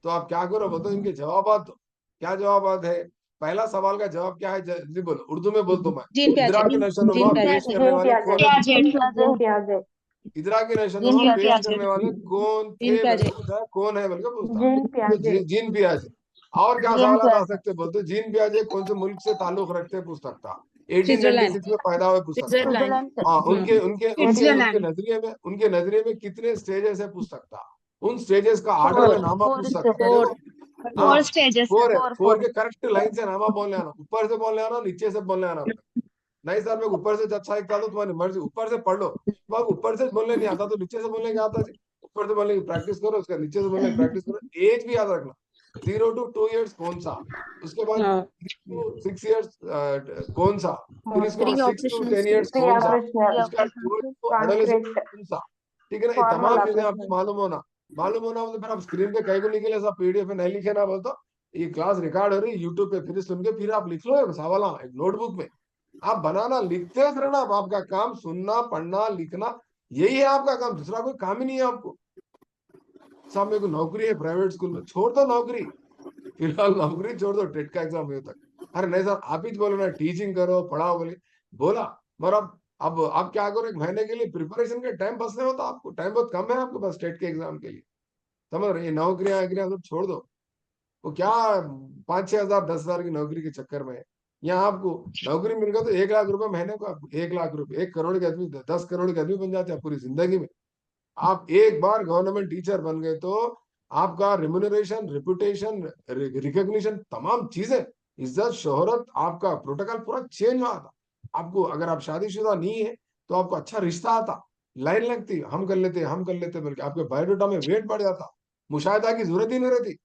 तो आप क्या करो बताओ, इनके जवाब दो। क्या जवाब है, पहला सवाल का जवाब क्या है, जल्दी बोलो, उर्दू में बोल दो मैं। जीन इदरा प्याजे की नशोनुमा जीन पेश प्याजे करने वाले कौन, जीन इदरा की जीन नशोनुमा पेश प्याजे करने वाले कौन जीन थे, प्याजे कौन है बल्कि पूछता। तो जीन पियाजे। और क्या सवाल आ सकते बोलते, जीन पियाजे कौन से मुल्क से ताल्लुक रखते पूछ सकता, स्विट्जरलैंड 1896 में पैदा हुए पूछ सकता। स्विट्जरलैंड हाँ, उनके उनके उनके उनके स्विट्जरलैंड नजरिए में कितने स्टेजेस है पूछ सकता, उन स्टेजेस का ऑर्डर में नामा पूछ सकता। फोर देखो, हाँ, फोर स्टेजेस है 4 है, 4 के करेक्ट लाइन से नामा बोलने आना, ऊपर से बोलने आना, नीचे से बोलने आना। नहीं सर मैं ऊपर से अच्छा लिखता तो तुम्हारी मर्जी, ऊपर से पढ़ लो। तो आपको ऊपर से बोलने नहीं आता तो नीचे से बोलने क्या आता जी, ऊपर से बोलने की प्रैक्टिस करो, उसका नीचे से बोलने की प्रैक्टिस करो। एज भी याद रखना, 0 to 2 years कौन सा, उसके बाद हाँ 3 to 6 years कौन सा, फिर इसके प्री बाद 6 to 10 ऑपरेशनल years कौन सा, उसका 12 to adolescent कौन सा। ठीक है ना, ये तमाम चीजें आपको मालूम होना मतलब, फिर आप स्क्रीन पे कहीं को लिखे सब पीडीएफ में नहीं लिखे ना बोल तो, ये क्लास रिकॉर्ड हो रही है यूट्यूब पे, फिर सुन के फिर आप लिख लो ये सवाल एक नोटबुक में, आप बनाना, लिखते रहना। अब आपका काम सुनना पढ़ना लिखना, यही है आपका काम, दूसरा कोई काम ही नहीं है आपको। साहब मेरे को नौकरी है प्राइवेट स्कूल में, छोड़ दो नौकरी, फिलहाल नौकरी छोड़ दो, टेट का एग्जाम हुए तक। अरे नहीं सर आप ही बोलो ना, टीचिंग करो पढ़ाओ बोले, बोला, मगर अब आप क्या करो, एक महीने के लिए प्रिपरेशन के टाइम बचने होता, आपको टाइम बहुत कम है आपके पास टेट के एग्जाम के लिए, समझ रहे, ये नौकरियां सब छोड़ दो। वो क्या 5-6 हजार 10 हजार की नौकरी के चक्कर में है। यहाँ आपको नौकरी मिल गया तो 1 लाख रुपए महीने को, आपको 1 लाख रुपए, 1 करोड़ के आदमी 10 करोड़ के आदमी बन जाते हैं पूरी जिंदगी में। आप एक बार गवर्नमेंट टीचर बन गए तो आपका रिम्यूनरेशन, रिपुटेशन, रिकॉग्निशन, तमाम चीजें, इज्जत शोहरत, आपका प्रोटोकॉल पूरा चेंज हुआ था। आपको अगर आप शादीशुदा नहीं है तो आपको अच्छा रिश्ता आता, लाइन लगती, हम कर लेते बल्कि आपके बायोडाटा में वेट बढ़ जाता, मुशाहिदा की जरूरत ही नहीं रहती।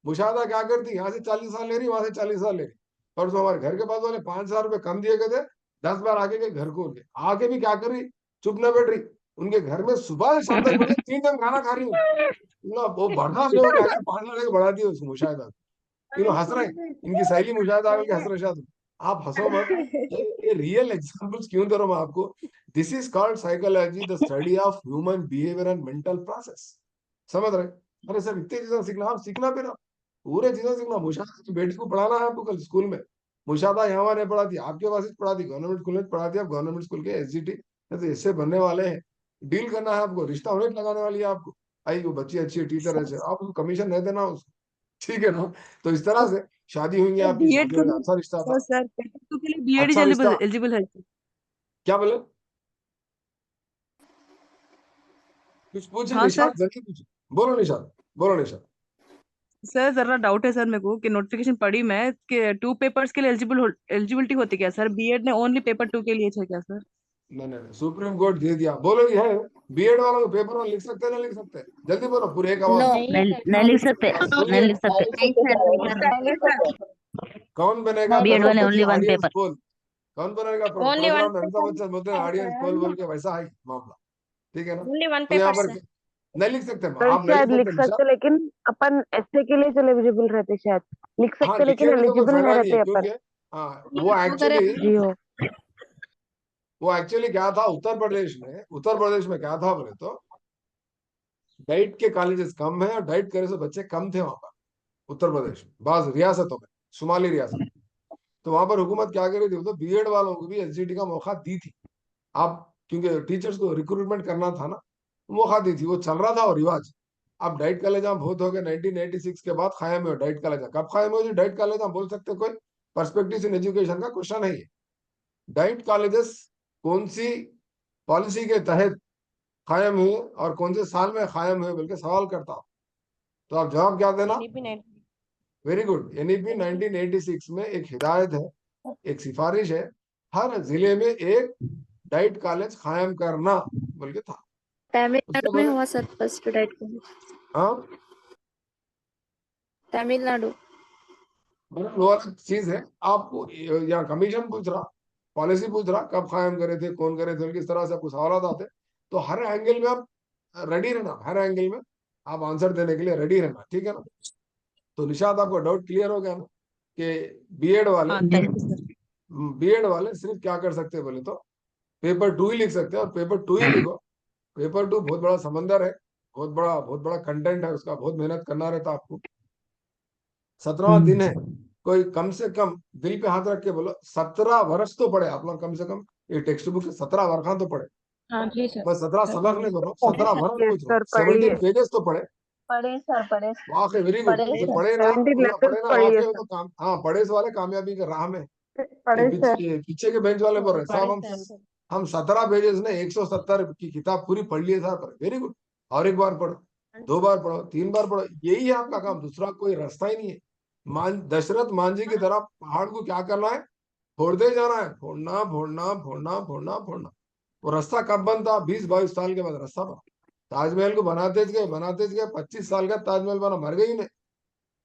मुशाहिदा क्या करती, यहाँ से 40 साल ले रही, वहां से 40 साल ले रही। परसों हमारे घर के पास वाले 5 हजार रुपए कम दिए गए थे, 10 बार आगे के घर को उनके आगे भी क्या कर रही, चुप न बैठ रही, उनके घर में सुबह से शाम तक बोले 3 टाइम खाना खा रही हूँ ना, वो बर्दाश्त नहीं हो गया, 5 लाख बढ़ा दिए उसको मुशाहिदा। हंस रहे हैं, इनकी सहेली मुशाहिदा आकर के हंस रहे शायद, आप हंसो मत। ये रियल एग्जांपल्स क्यों दे रहा हूं मैं आपको, this is called psychology, the study of human behaviour and mental process, समझ रहे। अरे सर इतनी चीजें सीखना, आप सीखना फिर पूरे चीजें सीखना। मुशाहिदा की बेटी को पढ़ाना है आपको कल स्कूल में, मुशाहिदा यहाँ वहां नहीं पढ़ाती, आपके पास ही पढ़ाती, गवर्नमेंट स्कूल में पढ़ाती, आप गवर्नमेंट स्कूल के एसजीटी तो इससे बनने वाले हैं, डील करना है आपको, रिश्ता होने लगाने वाली है आपको। आई वो बच्ची अच्छी टीचर है, आप उसको कमीशन नहीं देना उसको, ठीक है ना। तो इस तरह से शादी हुई, आपकी बीएड शादी के में लिए अच्छा रिश्ता था, सर पेपर 2 के लिए बीएड अच्छा रिश्ता। एलिजिबल है क्या बोले, कुछ पूछे हाँ सर। निशाद, जल्दी पूछे, बोलो निशाद, बोलो निशाद। सर जरा डाउट है सर मेरे को कि नोटिफिकेशन पढ़ी मैं कि 2 पेपर्स के लिए एलिजिबिलिटी होती क्या सर? बीएड ने ओनली पेपर 2 के लिए है क्या सर? नहीं नहीं नहीं, सुप्रीम कोर्ट दे दिया, बोलो ये है बीएड वालों को पेपर वन लिख सकते हैं, ना लिख सकते हैं, जल्दी बोलो पूरे एक आवाज नो में। नहीं लिख सकते, नहीं लिख सकते। नहीं सर कौन बनेगा बीएड वाले ओनली वन ऑडियंस पेपर। पोल, कौन बनेगा Only one प्रोग्राम में अमिताभ बच्चन बोलते हैं ऑडियंस पोल बोल के, वैसा है मामला, ठीक है ना। only one तो यहाँ paper पर sir. नहीं लिख सकते, सर आप नहीं लिख शायद लिख सकते निशा। सकते, लेकिन अपन ऐसे के लिए एलिजिबल रहते, शायद लिख हाँ सकते लेकिन लिखेंगे तो कोई एलिजिबल नहीं फायदा नहीं है, रहते अपन। क्योंकि हाँ वो एक्चुअली जी हो। क्या था, उत्तर प्रदेश में क्या था बोले तो, डाइट के कॉलेजेस कम है और डाइट करे से बच्चे कम थे वहां पर उत्तर प्रदेश में, बाज रियासतों में, शुमाली रियासत। तो वहां पर हुकूमत क्या कर रही थी, तो बीएड वालों को भी एसजीटी का मौका दी थी। आप क्योंकि टीचर्स को रिक्रूटमेंट करना था ना, मौका दी थी, वो चल रहा था और रिवाज। अब डाइट कॉलेज बहुत हो गया, 1986 के बाद कायम हुआ डाइट कॉलेज। कब कायम हुआ डाइट कॉलेज, बोल सकते कोई पर्सपेक्टिव इन एजुकेशन का क्वेश्चन है ये। डाइट कॉलेजेस कौन सी पॉलिसी के तहत कायम हुए और कौन से साल में कायम हुए बल्कि सवाल करता हूं, तो आप जवाब क्या देना। वेरी गुड, एनईपी 1986 में एक हिदायत है, एक सिफारिश है, हर जिले में एक डाइट कॉलेज कायम करना बोल के था। तमिलनाडु में हुआ सर फर्स्ट डाइट कॉलेज, हाँ तमिलनाडु। मतलब वो अलग चीज है, आपको यहाँ कमीशन पूछ रहा, पॉलिसी पूछ रहा, कब कायम करे थे, कौन करे थे, किस तरह से आपको सवाल आते, तो हर एंगल में आप रेडी रहना, हर एंगल में आप आंसर देने के लिए रेडी रहना, ठीक है ना। तो निशाद आपको डाउट क्लियर हो गया ना कि बीएड वाले, हाँ थैंक यू सर। बीएड वाले सिर्फ क्या कर सकते हैं बोले तो पेपर 2 ही लिख सकते हैं, और पेपर 2 ही लिखो। पेपर 2 बहुत बड़ा समंदर है, बहुत बड़ा कंटेंट है उसका, बहुत मेहनत करना रहता है आपको। 17वां दिन है, कोई कम से कम दिल पे हाथ रख के बोलो 17 वर्ष तो पढ़े आप लोग, कम से कम ये टेक्स्ट बुक के 17 वर्षा तो पढ़े। हाँ जी सर. मैं 17 सबक नहीं बोल रहा हूँ, 17 वर्ष पूछ रहा हूँ, सर पढ़िए। 17 पेजेस तो पढ़े। पढ़े सर पढ़े. वाकई वेरी गुड, पढ़े जो सर. पढ़े ना 70 पूरा पढ़े लेवल्स ना पढ़िए वाकई में, सर। तो काम, हाँ पढ़े से वाले कामयाबी के राह में। ये पढ़े सर। पीछे के बेंच वाले बोल रहे साहब, हम 17 पेजेस ने 170 की किताब पूरी पढ़ लिए सर, वेरी गुड। और एक बार पढ़ो, 2 बार पढ़ो, 3 बार पढ़ो, यही है आपका काम, दूसरा कोई रास्ता ही नहीं है। दशरथ मांझी की तरह पहाड़ को क्या करना है, फोड़ते जाना है, फोड़ना फोड़ना फोड़ना फोड़ना फोड़ना। वो रास्ता कब बनता, 20-22 साल के बाद रास्ता बना। ताजमहल को बनाते गए 25 साल का ताजमहल बना, मर गई नहीं,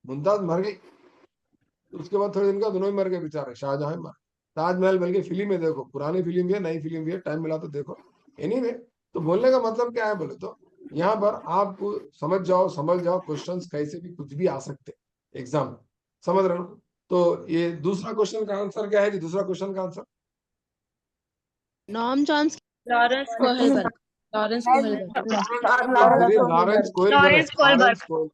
मुमताज मर गई, उसके बाद थोड़े दिन का दोनों ही मर गए बेचारे, शाहजहां मर। ताजमहल बल्कि फिल्म में देखो, पुरानी फिल्म भी है, नई फिल्म भी है, टाइम मिला तो देखो। एनीवे, तो बोलने का मतलब क्या है बोले तो, यहाँ पर आप समझ जाओ क्वेश्चंस कैसे भी कुछ भी आ सकते एग्जाम में, समझ रहे हो ना। तो ये दूसरा क्वेश्चन का आंसर क्या है जी, दूसरा क्वेश्चन का आंसर नॉर्म Chomsky. Lawrence Kohlberg. Lawrence Kohlberg. Lawrence Kohlberg. Lawrence Kohlberg.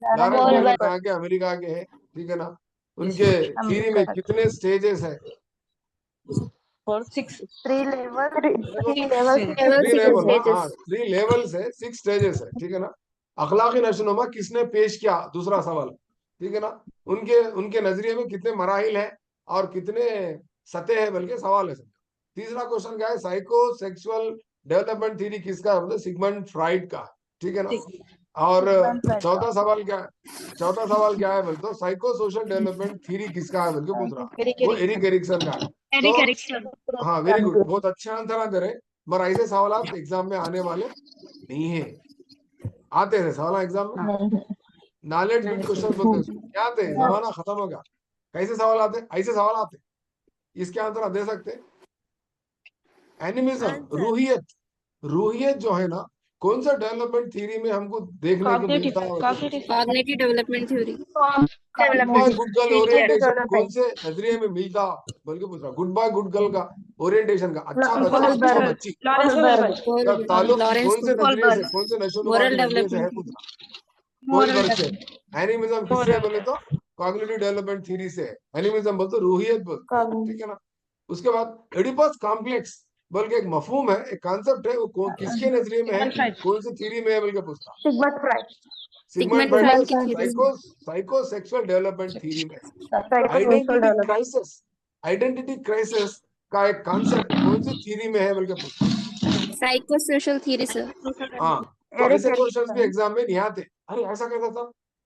Lawrence Kohlberg कहाँ के, अमेरिका के हैं, ठीक है ना। उनके थ्योरी में कितने स्टेजेस है, 6. 3 level, 3 level. Three level, stages. हाँ 3 लेवल्स है, 6 स्टेजेस है, ठीक है ना। अखलाकी नशोनुमा किसने पेश किया, दूसरा सवाल, ठीक है ना। उनके उनके नजरिए में कितने मराहिल है और कितने सतह है बल्कि सवाल है। तीसरा क्वेश्चन क्या है, साइको सेक्सुअल डेवलपमेंट थ्योरी किसका है, मतलब सिगमंड फ्राइड का, ठीक है ना। और चौथा सवाल क्या है बोल तो साइको सोशल डेवलपमेंट थ्योरी किसका है बल्कि पूछ रहा, वो एरिक एरिक्सन का है। तो हाँ वेरी गुड, बहुत अच्छा आंसर दे रहे, मगर ऐसे सवाल एग्जाम में आने वाले नहीं है, आते हैं सवाल एग्जाम में, नॉलेज बिट क्वेश्चन बोलते हैं उसको, क्या आते हैं, जमाना खत्म हो गया, कैसे सवाल आते, ऐसे सवाल आते, इसके आंसर आप दे सकते हैं। एनिमिज्म, रूहियत जो है ना, कौन सा डेवलपमेंट थ्योरी में हमको देखने को मिलता है, cognitive development theory. Good girl orientation कौन से नजरिए में मिलता, बल्कि पूछ रहा, गुड बॉय गुड गर्ल का ओरिएंटेशन का, अच्छा बच्चा अच्छा बच्ची का ताल्लुक कौन से नजरिए से, कौन से नशोनुमा के नजरिए से है, पूछ रहा कोहेलबर्ग से। एनिमिज्म किससे बोले तो कॉग्निटिव डेवलपमेंट थ्योरी से, एनिमिज्म बोलते रूहियत बोलते, ठीक है ना। उसके बाद एडिपस कॉम्प्लेक्स बल्कि एक मफहूम है, एक कॉन्सेप्ट है, वो किसके नजरिए में है, कौन सी थ्योरी में है बल्कि पूछता। Sigmund Freud. Sigmund Sigmund fried Freud की theory साइकोसेक्सुअल डेवलपमेंट थ्योरी में साइकोसोशल डेवलपमेंट। आइडेंटिटी क्राइसिस का एक कॉन्सेप्ट कौन सी थ्योरी में है बल्कि पूछता। psychosocial theory sir. हाँ, तो एरिक ऐसे क्वेश्चंस भी एरिक्सन। एग्जाम में नहीं आते। अरे ऐसा कैसा था,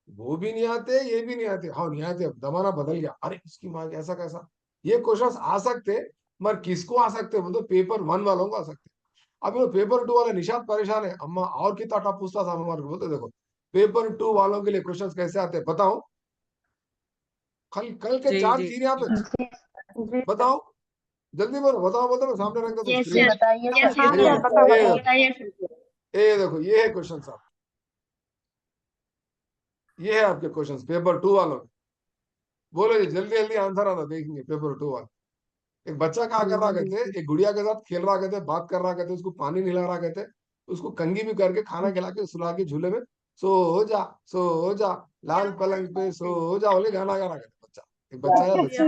वो भी नहीं आते, ये भी नहीं आते। हाँ नहीं आते, अब जमाना बदल गया। अरे इसकी माँ ऐसा कैसा, ये क्वेश्चंस आ सकते, मगर किसको आ सकते बोल तो पेपर 1 वालों को आ सकते। अब ये पेपर 2 वाले निशात परेशान है, अम्मा और कितना टफ पूछता था हमारे को, बोलते देखो पेपर 2 वालों के लिए क्वेश्चंस कैसे आते हैं बताओ। कल कल के जी 4 जी चीज यहाँ पे जी बताओ, जल्दी बोलो, बताओ बोलो, मैं सामने रख देता हूँ जी स्क्रीन। बताइए Yes, सर। हाँ ये सर देखो, बताइए। ये देखो, ये है क्वेश्चन साहब, ये है आपके क्वेश्चन पेपर 2 वालों के। बोलो जी, जल्दी जल्दी आंसर आना, देखेंगे पेपर 2 वाला। एक बच्चा क्या कर रहा कहते, एक गुड़िया के साथ खेल रहा कहते, बात कर रहा कहते, उसको पानी निला रहा कहते, उसको कंघी भी करके खाना खिला के सुला के झूले में सो जा लाल पलंग पे सो जा बोले गाना गा रहा कहते बच्चा। एक बच्चा है, बच्चा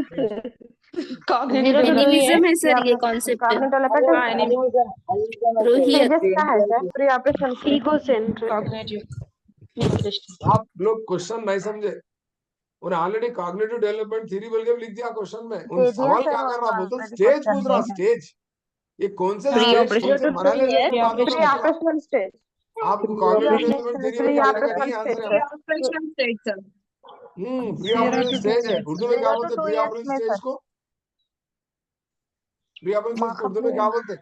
कॉग्निटिव 0 to 2 डेवलपमेंट। ये Animism है ये sir ये आपने concept है. Cognitive development. हाँ एनिमी Ruhiyat. स्टेजेस क्या है sir? Pre operation ego centric. Cognitive. आप लोग क्वेश्चन नहीं समझे, उन्हें ऑलरेडी कॉग्निटिव डेवलपमेंट थ्योरी बोल के लिख दिया क्वेश्चन में। उन दे दिया सवाल सर क्या कर रहा बोलते, ऑलरेडी स्टेज क्वेश्चन पूछ रहा, में। स्टेज ये कौन से हाँ प्री स्टेज, कौन से ऑपरेशन मरहले में इसको मालूम प्री नहीं पूछ रहा। Operational stage. आपको pre cognitive development operational theory pre बोल के लिखा ऑपरेशनल नहीं स्टेज आंसर सर। यहाँ पे। प्री ऑपरेशन स्टेज है, उर्दू में क्या 0 to बोलते हैं 2 प्री years ऑपरेशन में स्टेज सर। को, प्री ऑपरेशन स्टेज को उर्दू में क्या बोलते हैं?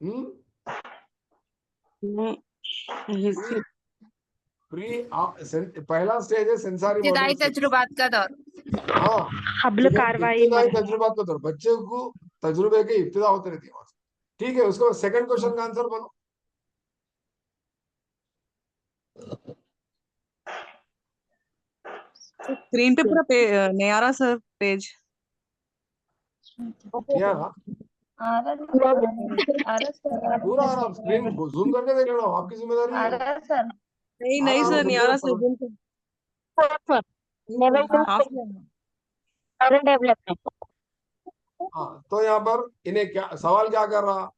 हम्म, पहला स्टेज है सेंसारी मोटर इब्तिदाई स्टेज। तजुर्बात का दौर. हाँ, कब्ल कार्रवाई इब्तिदाई तजुर्बात को, तो बच्चे को तजुर्बे की इब्तिदा होती रहती है वहां से। ठीक है, उसके बाद सेकंड क्वेश्चन का आंसर बोलो। स्क्रीन पे पूरा नहीं आ रहा सर पेज। क्या रहा? आ रहा सर। पूरा आराम स्क्रीन जूम करके देख लेना, आपकी जिम्मेदारी आ है। रहा सर। नहीं आ नहीं रहा सर नहीं आ रहा सर समझो। हाफ। डेवलपमेंट। हाँ, तो यहाँ पर इन्हें क्या सवाल क्या कर रहा,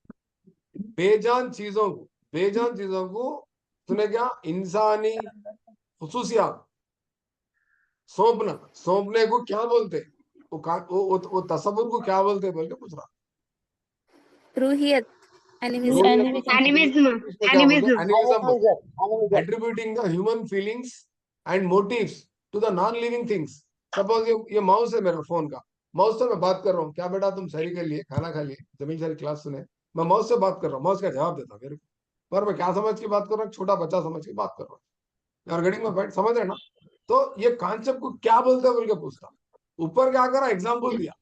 बेजान चीजों को तूने क्या इंसानी खुसूसियात सौंपने को क्या बोलते, वो तसव्वुर को क्या बोलते बोल के पूछ रहा। रूहियत. Animism. रूहियत को क्या बोलते, एनिमिज्म बोलते, attributing the human feelings and motives to the non-living things। Suppose ये माउस है मेरा फोन का, माउस से मैं बात कर रहा हूँ, क्या बेटा तुम सही कर लिए, खाना खा लिए, जमीन सारी क्लास सुने, मैं माउस से बात कर रहा हूँ, माउस का जवाब देता मेरे को, पर मैं क्या समझ के बात कर रहा हूँ, छोटा बच्चा समझ के बात कर रहा हूँ, यार गडिंग में बैठ, समझ रहे ना। तो ये कॉन्सेप्ट को क्या बोलते हैं बोल के पूछता। ऊपर क्या करा, एग्जाम्पल दिया।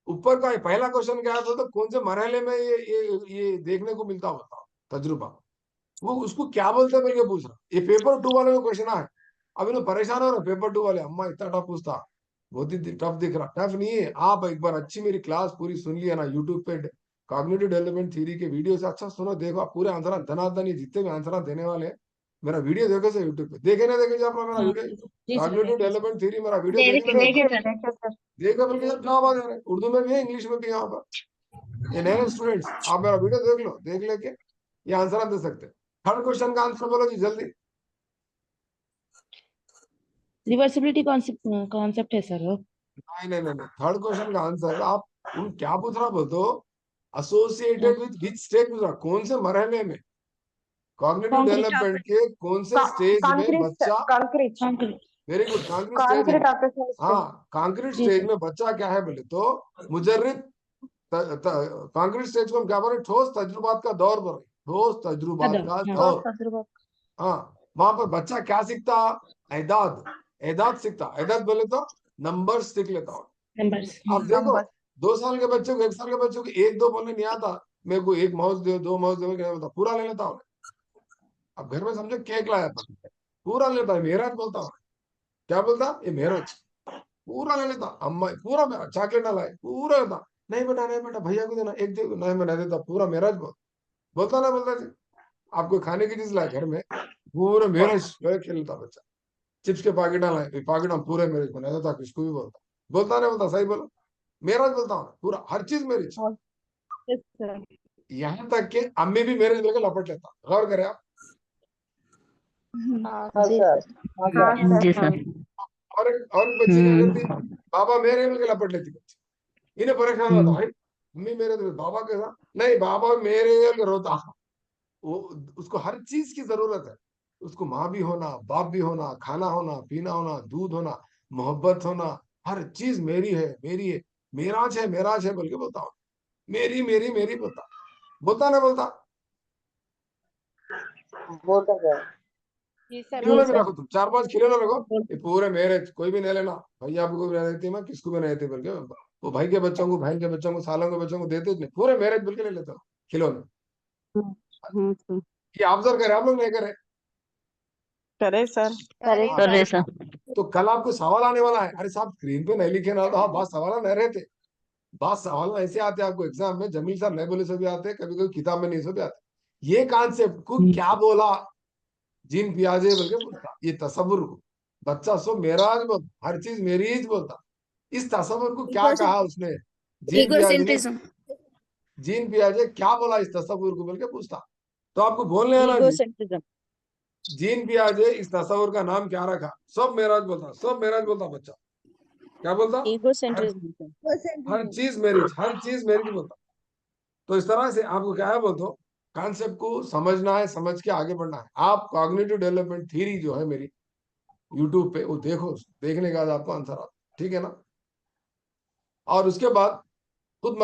ऊपर का पहला क्वेश्चन क्या था, तो कौन से मरहले में ये देखने को मिलता होता तजुर्बा, वो उसको क्या बोलते हैं बोल के पूछ रहा। ये पेपर 2 वाले में क्वेश्चन है। अब इन्हें परेशान हो रहा पेपर 2 वाले, अम्मा इतना टफ पूछता, बहुत ही टफ दिख रहा। टफ नहीं है, आप एक बार अच्छी मेरी क्लास पूरी सुन लिया ना, यूट्यूब पे कॉग्निटिव डेवलपमेंट थ्योरी के वीडियो से अच्छा सुनो, देखो आप पूरे आंसर धनाधन, ये जितने भी आंसर देने वाले हैं, मेरा वीडियो देखो से यूट्यूब पे, देखे ना देखे आप मेरा वीडियो कॉग्निटिव डेवलपमेंट थ्योरी, मेरा वीडियो देखे ना देखो, बल्कि जब जवाब आ रहे उर्दू में भी है, इंग्लिश में भी यहाँ पर। ये नए स्टूडेंट्स आप मेरा वीडियो देख लो, देख लेके ये आंसर आप दे सकते हैं। थर्ड क्वेश्चन का आंसर बोलो जी जल्दी। रिवर्सिबिलिटी कॉन्सेप्ट है सर। नहीं, थर्ड क्वेश्चन का आंसर आप उन क्या पूछ रहा बोलते, एसोसिएटेड विद विच स्टेज पूछ रहा, कौन से मरहले में कॉग्निटिव डेवलपमेंट के कौन से स्टेज में बच्चा, वेरी गुड, कॉन्क्रीट स्टेज है। Concrete operation. हाँ, कॉन्क्रीट स्टेज में बच्चा क्या है बोले तो मुजर्रिद कॉन्क्रीट स्टेज को हम क्या बोल रहे, ठोस तजुर्बात का दौर बोल रहे, ठोस तजुर्बात का दौर। हाँ, वहां पर बच्चा क्या सीखता, एदाद सीखता, एदाद बोले तो नंबर सीख लेता हूँ। आप देखो 2 साल के बच्चे को, 1 साल के बच्चे को 1 2 बोलने नहीं आता, मेरे को 1 माउस दो 2 माउस दो, पूरा ले लेता हूँ। अब घर में समझो केक लाया था, पूरा ले लेता है, मेराज बोलता हूँ, क्या बोलता, ये मेराज पूरा ले लेता। अम्मा पूरा मेरा चॉकलेट ना लाए, पूरा लेता, नहीं बेटा भैया को देना, एक दे, नहीं मैं नहीं देता, पूरा मेराज बोलता ना, बोलता जी आपको खाने की चीज लाए घर में, पूरा मेराज खेलता बच्चा। चिप्स के पैकेट लाए, पैकेट हम पूरे मेरे को नहीं देता, किसको भी बोलता, बोलता नहीं बोलता, सही बोलो। मेरा बोलता हूँ पूरा, हर चीज मेरी। Yes, sir. यहाँ तक कि अम्मी भी मेरे लेके लपट लेता, गौर करें आप। हाँ सर। जी सर। और एक बच्ची क्या करती, बाबा मेरे लेके लपट लेती बच्ची। इन्हें परेशान होता, भाई अम्मी मेरे तो बाबा के साथ नहीं, बाबा मेरे लेके रोता। वो उसको हर चीज की जरूरत है, उसको माँ भी होना, बाप भी होना, खाना होना, पीना होना, दूध होना, मोहब्बत होना, हर चीज मेरी है, मेरी है, मेराज है बोल के बोलता हूँ। मेरी मेरी मेरी बोलता, बोलता ना बोलता। जी सर। खिलौने भी रखो तुम, 4-5 खिलौने रखो, ये पूरे मेरे, कोई भी नहीं लेना, भैया आपको भी नहीं देती, मैं किसको भी नहीं देती बोल के, वो भाई के बच्चों को, बहन के बच्चों को, सालों के बच्चों को देते नहीं, पूरे मेरे बोल के ले लेते हो खिलौने। ये ऑब्जर्व करे आप लोग, नहीं करे? करे सर। हाँ, करे सर। तो कल आपको सवाल आने वाला है, अरे साहब स्क्रीन पे नहीं लिखे ना, तो हाँ, बात सवाल नहीं रहते, बात सवाल ऐसे आते आपको एग्जाम में, जमील साहब नहीं बोले से भी आते, कभी कभी किताब में नहीं से भी आते। ये कॉन्सेप्ट को क्या बोला जीन पियाजे बोल के बोलता, ये तस्वुर को बच्चा सो मेराज बोलता, हर चीज मेरी ही बोलता। इस तस्वुर को क्या कहा उसने, जीन पियाजे ने, Egocentrism. जीन पियाजे क्या बोला इस तस्वुर को बोल के पूछता, तो आपको बोलने आना जी, Egocentrism. जीन पियाजे इस तस्वुर का नाम क्या रखा, सब मेराज बोलता, सब मेराज बोलता बच्चा, क्या बोलता, Egocentrism. हर चीज मेरी, हर चीज मेरी बोलता। तो इस तरह से आपको क्या है बोलते हो, कॉन्सेप्ट को समझना है, समझ के आगे बढ़ना है। आप कॉग्निटिव डेवलपमेंट थ्योरी जो है मेरी यूट्यूब पे, वो देखो, देखने के बाद आपको आंसर आता, ठीक है ना। और उसके बाद खुद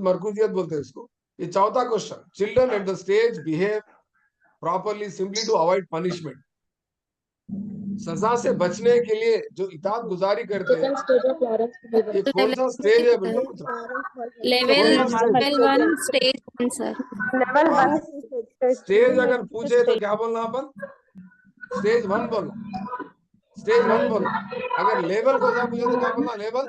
मरकूजियत बोलते हैं इसको। ये चौथा question, children at the stage behave properly simply to avoid punishment. सजा से बचने के लिए जो इताअत गुजारी करते हैं, ये कौन सा स्टेज है बिल्कुल पूछ रहा हूं। Level कौन सा stage? level 1, stage 1, sir. Level हाँ, 1 स्टेज अगर पूछे तो क्या बोलना अपन, स्टेज 1 बोलना, स्टेज 1 बोलना। अगर लेवल को सा पूछे तो क्या बोलना, level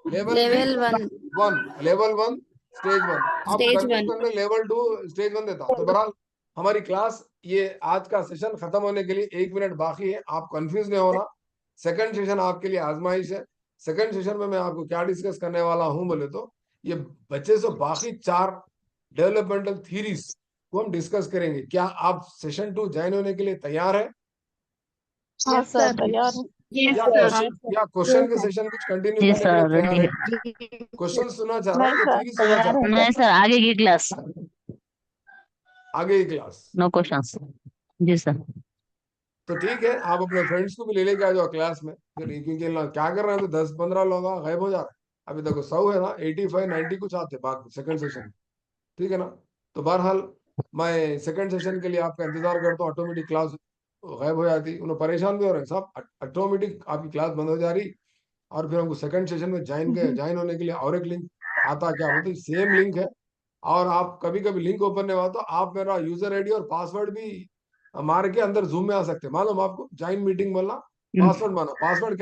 level Level 1, 1, level 1, stage 1। आप stage कंफ्यूज 1. करने लेवल 2 स्टेज 1 देता। तो बहरहाल हमारी क्लास, ये आज का सेशन खत्म होने के लिए 1 मिनट बाकी है, आप कंफ्यूज नहीं होना। सेकंड सेशन आपके लिए आजमाइश है। सेकंड सेशन में मैं आपको क्या डिस्कस करने वाला हूं बोले तो, ये बच्चे से बाकी 4 डेवलपमेंटल थीरीज को हम डिस्कस करेंगे। क्या आप सेशन 2 ज्वाइन होने के लिए तैयार है, हाँ सर, तैयार हूँ। या क्वेश्चन के सेशन कुछ कंटिन्यू जी करने के लिए सर, तैयार रेडी है? क्वेश्चन सुनना चाह रहा है कि थीरी सुनना चाह रहा नहीं सर, आगे की क्लास, है? आगे की क्लास। No questions. जी सर। तो ठीक है, आप अपने फ्रेंड्स को भी ले लेके आ जाओ क्लास में फिर, क्योंकि क्या कर रहे हैं, तो 10-15 लोग गायब हो जा रहे हैं। अभी देखो 100 है ना, 85-90 कुछ आते बाद सेकंड सेशन, ठीक है ना। तो बहरहाल मैं सेकंड सेशन के लिए आपका इंतजार करता हूँ। ऑटोमेटिक क्लास गायब हो जाती, उन्हें परेशान भी हो रहे हैं साहब, ऑटोमेटिक आपकी क्लास बंद हो जा रही। और फिर हमको सेकंड सेशन में ज्वाइन होने के लिए और एक लिंक आता, क्या बोलते, सेम लिंक है। और आप कभी कभी लिंक ओपन नहीं हुआ तो आप मेरा यूजर आईडी और पासवर्ड भी मार के अंदर जूम में आ सकते हैं। मालूम आपको, ज्वाइन मीटिंग बोलना, पासवर्ड मानो, पासवर्ड